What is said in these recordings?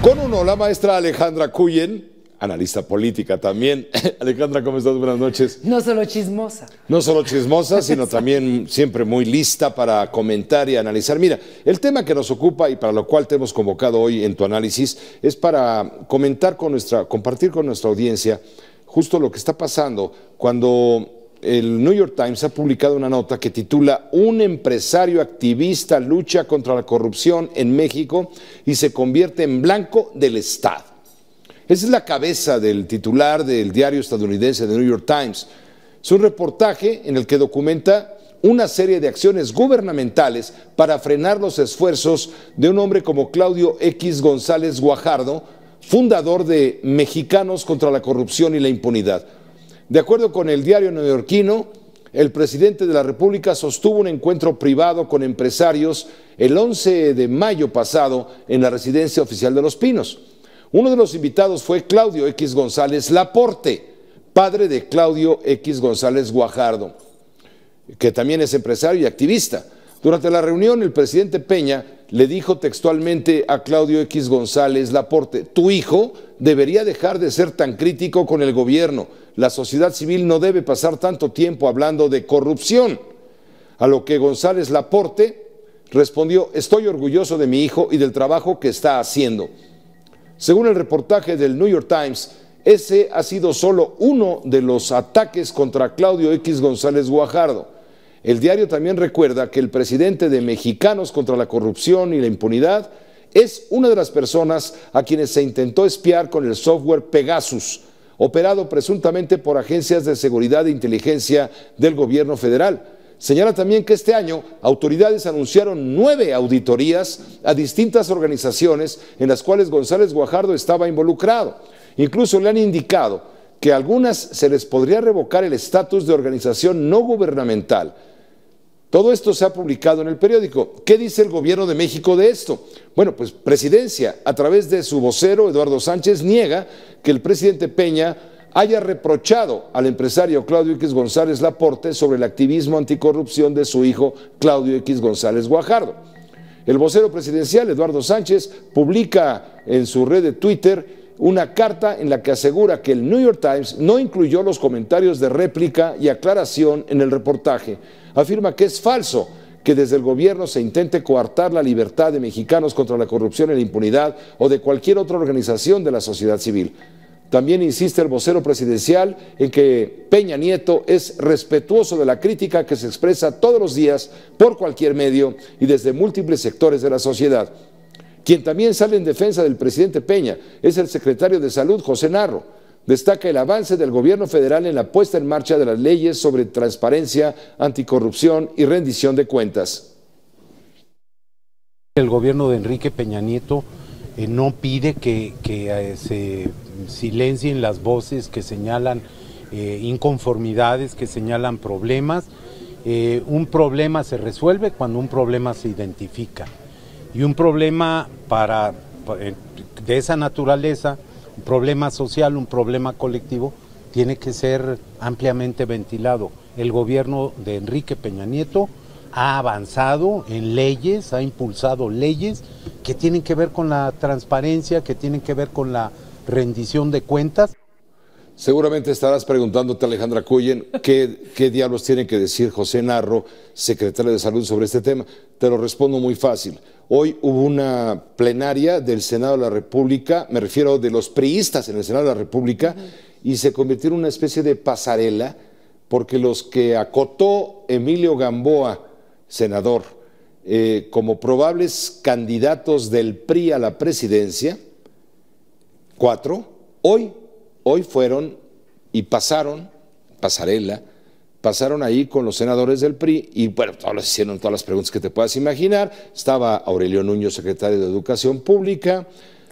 Con uno, la maestra Alejandra Cuyen, analista política también. Alejandra, ¿cómo estás? Buenas noches. No solo chismosa. No solo chismosa, sino también siempre muy lista para comentar y analizar. Mira, el tema que nos ocupa y para lo cual te hemos convocado hoy en tu análisis es para compartir con nuestra audiencia justo lo que está pasando cuando el New York Times ha publicado una nota que titula "Un empresario activista lucha contra la corrupción en México y se convierte en blanco del Estado". Esa es la cabeza del titular del diario estadounidense The New York Times. Es un reportaje en el que documenta una serie de acciones gubernamentales para frenar los esfuerzos de un hombre como Claudio X González Guajardo, fundador de Mexicanos contra la Corrupción y la Impunidad. De acuerdo con el diario neoyorquino, el presidente de la República sostuvo un encuentro privado con empresarios el 11 de mayo pasado en la residencia oficial de Los Pinos. Uno de los invitados fue Claudio X González Laporte, padre de Claudio X González Guajardo, que también es empresario y activista. Durante la reunión, el presidente Peña le dijo textualmente a Claudio X González Laporte: "Tu hijo debería dejar de ser tan crítico con el gobierno. La sociedad civil no debe pasar tanto tiempo hablando de corrupción". A lo que González Laporte respondió: "Estoy orgulloso de mi hijo y del trabajo que está haciendo". Según el reportaje del New York Times, ese ha sido solo uno de los ataques contra Claudio X González Guajardo. El diario también recuerda que el presidente de Mexicanos contra la Corrupción y la Impunidad es una de las personas a quienes se intentó espiar con el software Pegasus, operado presuntamente por agencias de seguridad e inteligencia del gobierno federal. Señala también que este año autoridades anunciaron 9 auditorías a distintas organizaciones en las cuales González Guajardo estaba involucrado. Incluso le han indicado que a algunas se les podría revocar el estatus de organización no gubernamental. Todo esto se ha publicado en el periódico. ¿Qué dice el gobierno de México de esto? Bueno, pues Presidencia, a través de su vocero, Eduardo Sánchez, niega que el presidente Peña haya reprochado al empresario Claudio X González Laporte sobre el activismo anticorrupción de su hijo Claudio X González Guajardo. El vocero presidencial, Eduardo Sánchez, publica en su red de Twitter una carta en la que asegura que el New York Times no incluyó los comentarios de réplica y aclaración en el reportaje. Afirma que es falso que desde el gobierno se intente coartar la libertad de Mexicanos contra la Corrupción y la Impunidad o de cualquier otra organización de la sociedad civil. También insiste el vocero presidencial en que Peña Nieto es respetuoso de la crítica que se expresa todos los días por cualquier medio y desde múltiples sectores de la sociedad. Quien también sale en defensa del presidente Peña es el secretario de Salud, José Narro. Destaca el avance del gobierno federal en la puesta en marcha de las leyes sobre transparencia, anticorrupción y rendición de cuentas. El gobierno de Enrique Peña Nieto no pide que se silencien las voces que señalan inconformidades, que señalan problemas. Un problema se resuelve cuando un problema se identifica. Y un problema de esa naturaleza, un problema social, un problema colectivo, tiene que ser ampliamente ventilado. El gobierno de Enrique Peña Nieto ha avanzado en leyes, ha impulsado leyes que tienen que ver con la transparencia, que tienen que ver con la rendición de cuentas. Seguramente estarás preguntándote, Alejandra Cuyen, ¿qué diablos tiene que decir José Narro, secretario de Salud, sobre este tema? Te lo respondo muy fácil. Hoy hubo una plenaria del Senado de la República, me refiero de los priistas en el Senado de la República, y se convirtió en una especie de pasarela, porque los que acotó Emilio Gamboa, senador, como probables candidatos del PRI a la presidencia, 4, hoy fueron y pasaron, pasaron ahí con los senadores del PRI y bueno, todos hicieron todas las preguntas que te puedas imaginar. Estaba Aurelio Nuño, secretario de Educación Pública,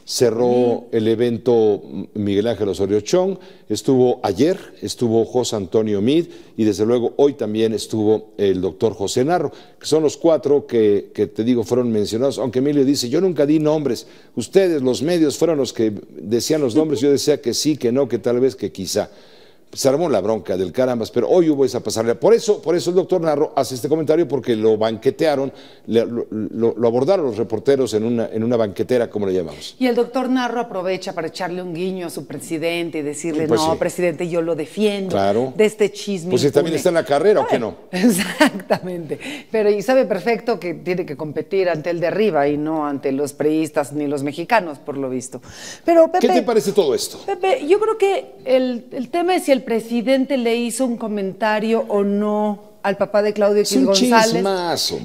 cerró el evento Miguel Ángel Osorio Chong, estuvo José Antonio Meade y desde luego hoy también estuvo el doctor José Narro, que son los 4 que te digo fueron mencionados, aunque Emilio dice: yo nunca di nombres, ustedes los medios fueron los que decían los nombres, yo decía que sí, que no, que tal vez, que quizá. se armó la bronca del carambas, pero hoy hubo esa pasarela. Por eso el doctor Narro hace este comentario, porque lo banquetearon, lo abordaron los reporteros en una banquetera, como le llamamos. Y el doctor Narro aprovecha para echarle un guiño a su presidente y decirle, pues no, sí, presidente, yo lo defiendo, claro, de este chisme. Pues si también está en la carrera, ¿o qué no? Exactamente, pero y sabe perfecto que tiene que competir ante el de arriba y no ante los priistas ni los mexicanos, por lo visto. Pero, Pepe, ¿qué te parece todo esto? Pepe, yo creo que el tema es si el presidente le hizo un comentario o no al papá de Claudio X González. Chismazo,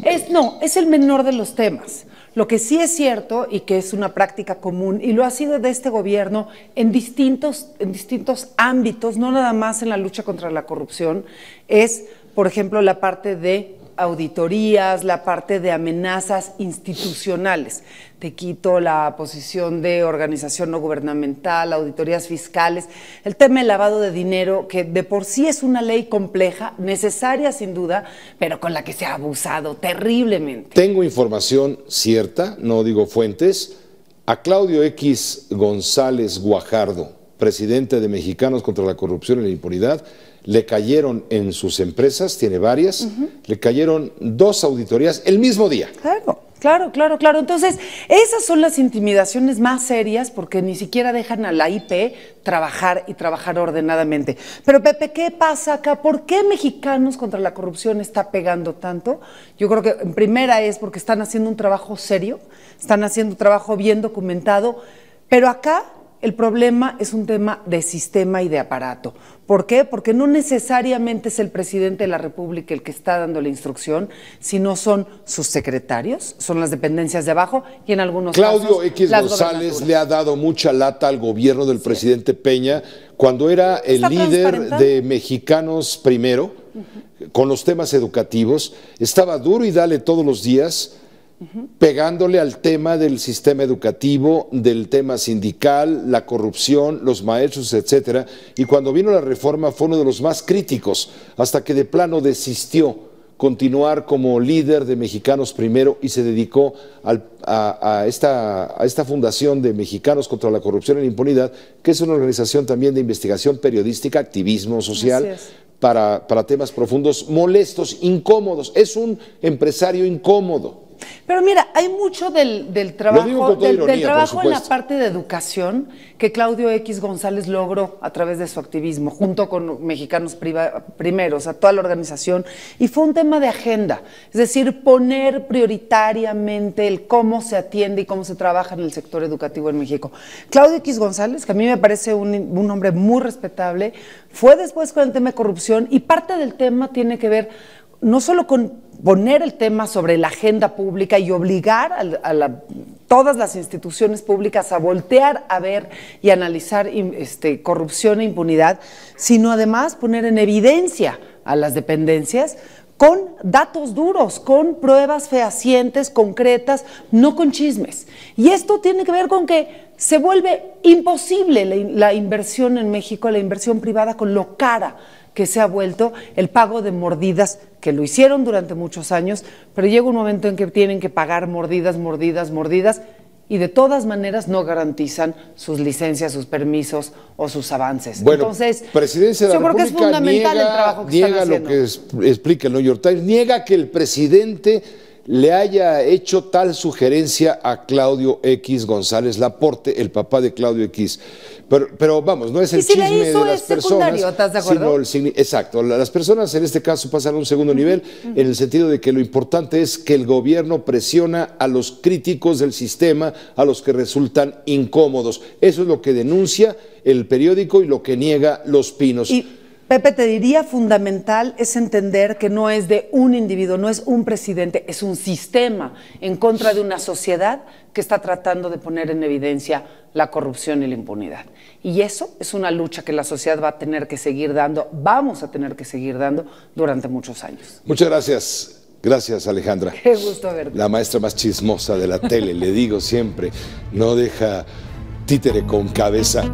Es el menor de los temas. Lo que sí es cierto y que es una práctica común, y lo ha sido de este gobierno en distintos ámbitos, no nada más en la lucha contra la corrupción, es, por ejemplo, la parte de auditorías, la parte de amenazas institucionales. Te quito la posición de organización no gubernamental, auditorías fiscales, el tema del lavado de dinero, que de por sí es una ley compleja, necesaria sin duda, pero con la que se ha abusado terriblemente. Tengo información cierta, no digo fuentes, a Claudio X González Guajardo, presidente de Mexicanos contra la Corrupción y la Impunidad, le cayeron en sus empresas, tiene varias, le cayeron 2 auditorías el mismo día. Claro. Entonces, esas son las intimidaciones más serias, porque ni siquiera dejan a la IP trabajar y trabajar ordenadamente. Pero, Pepe, ¿qué pasa acá? ¿Por qué Mexicanos contra la Corrupción está pegando tanto? Yo creo que en primera es porque están haciendo un trabajo serio, están haciendo un trabajo bien documentado, pero acá el problema es un tema de sistema y de aparato. ¿Por qué? Porque no necesariamente es el presidente de la República el que está dando la instrucción, sino son sus secretarios, son las dependencias de abajo y en algunos casos Claudio X González le ha dado mucha lata al gobierno del presidente Peña cuando era el líder de Mexicanos Primero, con los temas educativos. Estaba duro y dale todos los días, pegándole al tema del sistema educativo, del tema sindical, la corrupción, los maestros, etcétera. Y cuando vino la reforma fue uno de los más críticos, hasta que de plano desistió continuar como líder de Mexicanos Primero y se dedicó a esta fundación de Mexicanos contra la Corrupción y la Impunidad, que es una organización también de investigación periodística, activismo social, para temas profundos, molestos, incómodos. Es un empresario incómodo. Pero mira, hay mucho del trabajo, en la parte de educación que Claudio X González logró a través de su activismo, junto con Mexicanos Primero, o sea, toda la organización, y fue un tema de agenda, es decir, poner prioritariamente el cómo se atiende y cómo se trabaja en el sector educativo en México. Claudio X González, que a mí me parece un hombre muy respetable, fue después con el tema de corrupción, y parte del tema tiene que ver no solo con poner el tema sobre la agenda pública y obligar a todas las instituciones públicas a voltear a ver y analizar corrupción e impunidad, sino además poner en evidencia a las dependencias con datos duros, con pruebas fehacientes, concretas, no con chismes. Y esto tiene que ver con que se vuelve imposible la inversión en México, la inversión privada, con lo cara que se ha vuelto el pago de mordidas, que lo hicieron durante muchos años, pero llega un momento en que tienen que pagar mordidas, y de todas maneras no garantizan sus licencias, sus permisos o sus avances. Bueno, entonces, Presidencia de la República creo que es fundamental el trabajo que están haciendo. Niega lo que explica el New York Times, niega que el presidente le haya hecho tal sugerencia a Claudio X González Laporte, el papá de Claudio X. Pero vamos, no es el chisme de las personas, ¿estás de acuerdo? Exacto, las personas en este caso pasan a un segundo nivel, en el sentido de que lo importante es que el gobierno presiona a los críticos del sistema, a los que resultan incómodos. Eso es lo que denuncia el periódico y lo que niega Los Pinos. Y Pepe, te diría, fundamental es entender que no es de un individuo, no es un presidente, es un sistema en contra de una sociedad que está tratando de poner en evidencia la corrupción y la impunidad. Y eso es una lucha que la sociedad va a tener que seguir dando, vamos a tener que seguir dando durante muchos años. Muchas gracias. Gracias, Alejandra. Qué gusto verte. La maestra más chismosa de la tele, le digo siempre, no deja títere con cabeza.